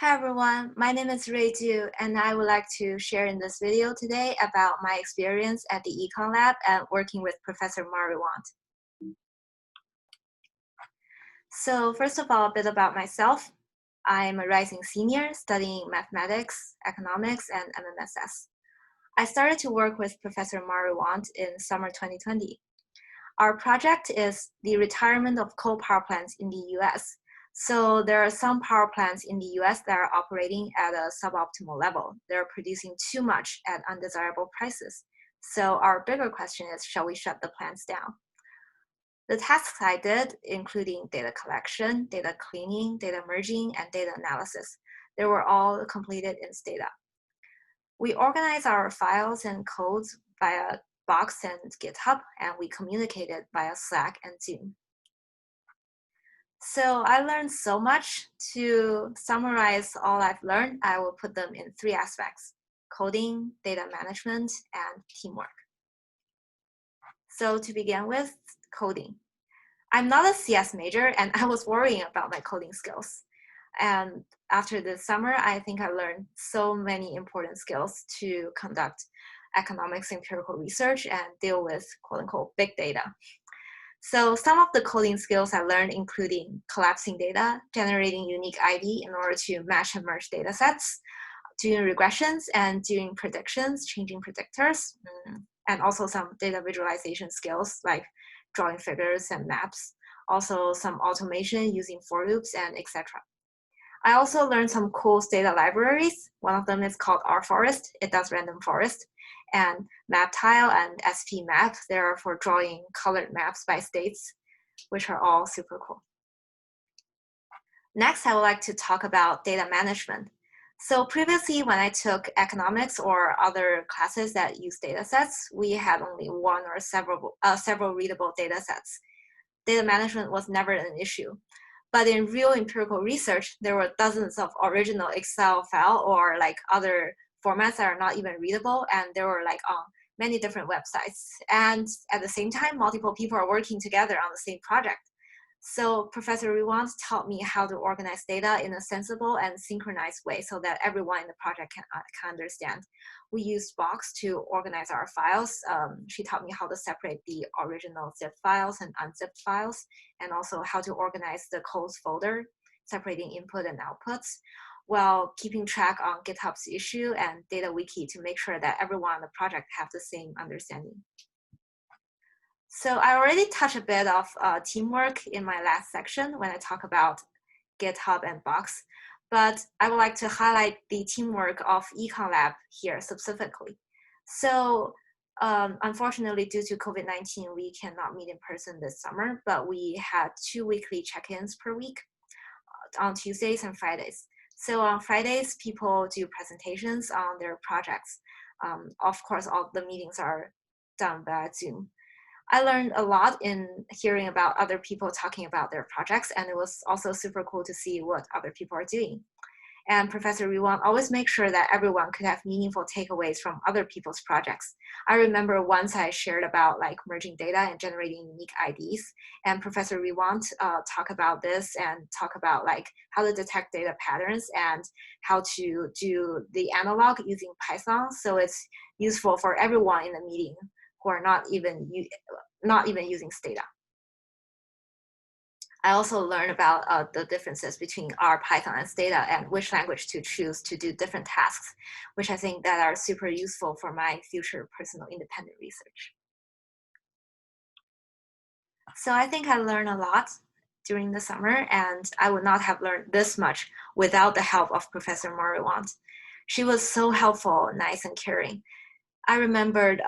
Hi everyone, my name is Ruiju and I would like to share in this video today about my experience at the EconLab and working with Professor Mar Reguant. So first of all, a bit about myself. I'm a rising senior studying mathematics, economics, and MMSS. I started to work with Professor Mar Reguant in summer 2020. Our project is the retirement of coal power plants in the US. So there are some power plants in the US that are operating at a suboptimal level. They're producing too much at undesirable prices. So our bigger question is, shall we shut the plants down? The tasks I did, including data collection, data cleaning, data merging, and data analysis, they were all completed in Stata. We organize our files and codes via Box and GitHub, and we communicated via Slack and Zoom. So I learned so much. To summarize all I've learned, I will put them in three aspects: coding, data management, and teamwork. So to begin with, coding. I'm not a CS major, and I was worrying about my coding skills. And after this summer, I think I learned so many important skills to conduct economics empirical research and deal with quote unquote big data. So some of the coding skills I learned including collapsing data, generating unique ID in order to match and merge data sets, doing regressions and doing predictions, changing predictors, and also some data visualization skills like drawing figures and maps, also some automation using for loops and etc. I also learned some cool data libraries. One of them is called rforest. It does random forest. And MapTile and SPMap, they are for drawing colored maps by states, which are all super cool. Next, I would like to talk about data management. So previously, when I took economics or other classes that use data sets, we had only one or several readable data sets. Data management was never an issue. But in real empirical research, there were dozens of original Excel file or like other formats that are not even readable, and there were like on many different websites. And at the same time, multiple people are working together on the same project. So Professor Reguant taught me how to organize data in a sensible and synchronized way so that everyone in the project can understand. We used Box to organize our files. She taught me how to separate the original zip files and unzipped files, and also how to organize the codes folder, separating input and outputs, while keeping track on GitHub's issue and data wiki to make sure that everyone on the project have the same understanding. So I already touched a bit of teamwork in my last section when I talk about GitHub and Box, but I would like to highlight the teamwork of EconLab here specifically. So unfortunately, due to COVID-19, we cannot meet in person this summer, but we had 2 weekly check-ins per week on Tuesdays and Fridays. So on Fridays, people do presentations on their projects. Of course, all the meetings are done by Zoom. I learned a lot in hearing about other people talking about their projects, and it was also super cool to see what other people are doing. And Professor Reguant always makes sure that everyone could have meaningful takeaways from other people's projects. I remember once I shared about like merging data and generating unique IDs, and Professor Reguant talk about this and talk about like how to detect data patterns and how to do the analog using Python. So it's useful for everyone in the meeting who are not even using Stata. I also learned about the differences between R, Python, and Stata and which language to choose to do different tasks, which I think that are super useful for my future personal independent research. So I think I learned a lot during the summer, and I would not have learned this much without the help of Professor Mar Reguant. She was so helpful, nice, and caring. I remembered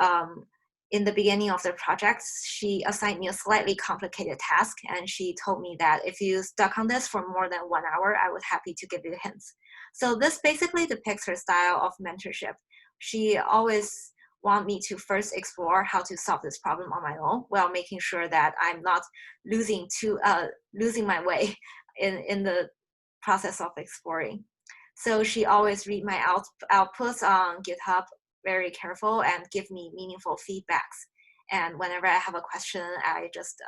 in the beginning of the project, she assigned me a slightly complicated task, and she told me that if you stuck on this for more than 1 hour, I would happy to give you hints. So this basically depicts her style of mentorship. She always want me to first explore how to solve this problem on my own, while making sure that I'm not losing my way in the process of exploring. So she always read my outputs on GitHub very careful and give me meaningful feedbacks. And whenever I have a question, I just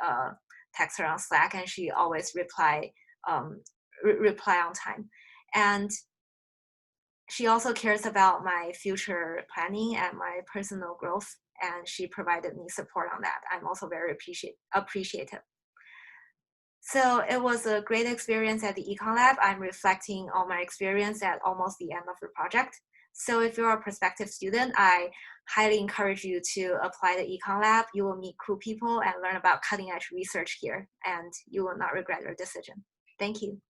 text her on Slack, and she always reply on time. And She also cares about my future planning and my personal growth, and she provided me support on that. I'm also very appreciative. So it was a great experience at the EconLab. I'm reflecting on my experience at almost the end of the project. So if you're a prospective student, I highly encourage you to apply the EconLab. You will meet cool people and learn about cutting edge research here, and you will not regret your decision. Thank you.